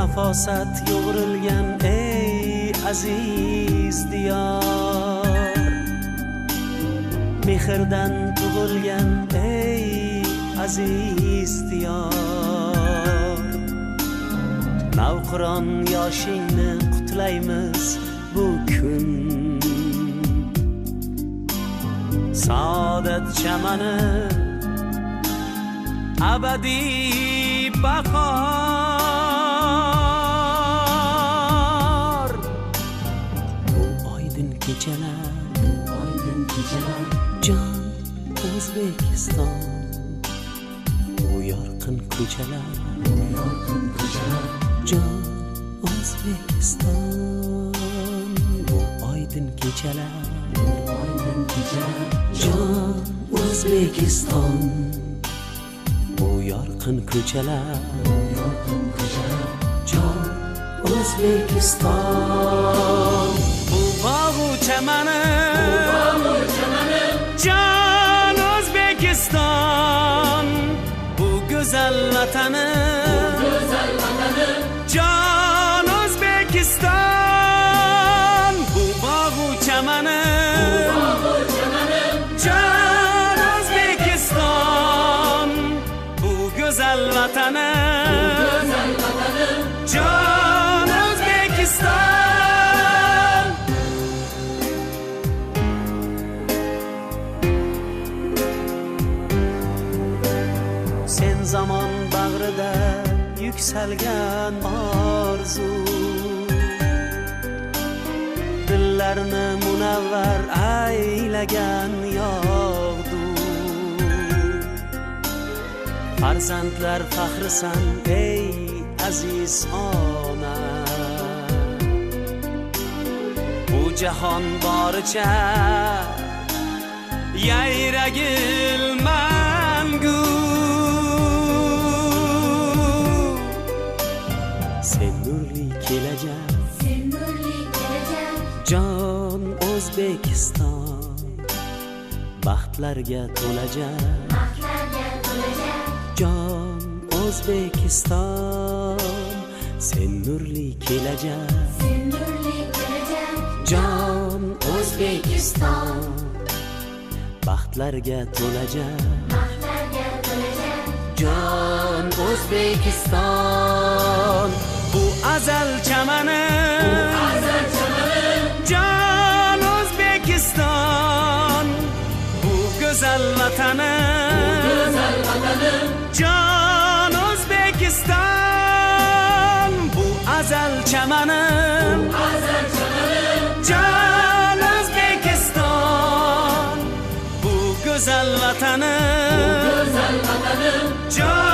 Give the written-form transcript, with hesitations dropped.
nafosat yo'g'rilgan ey aziz diyor, mehrdan tug'ilgan ey aziz diyor. Navqiron yoshingni qutlaymiz bu kun, saodat chamani abadiy bahor. Bu oydin kechalar jon O'zbekiston, bu yorqin ko'chalar jon O'zbekiston, bu oydin kechalar jon O'zbekiston, bu yorqin ko'chalar jon O'zbekiston. Bu bog'u chamani jon O'zbekiston, bu go'zal vatani jon O'zbekiston. Bu bog'u chamani jon O'zbekiston, bu go'zal vatani jon O'zbekiston. Sen zamon bag'rida yuksalgan orzu, dillarni munavvar aylagan yog'du. Farzandlar faxrisan ey aziz ona, bu jahon boricha yayragil mangu. Sen nurli kelajak jon O'zbekiston, baxtlarga to'lajak jon O'zbekiston. Sen nurli kelajak jon O'zbekiston, baxtlarga to'lajak jon O'zbekiston. Bu azal chamani jon O'zbekiston, bu go'zal vatani jon O'zbekiston. Bu azal chamani jon O'zbekiston, bu go'zal vatani jon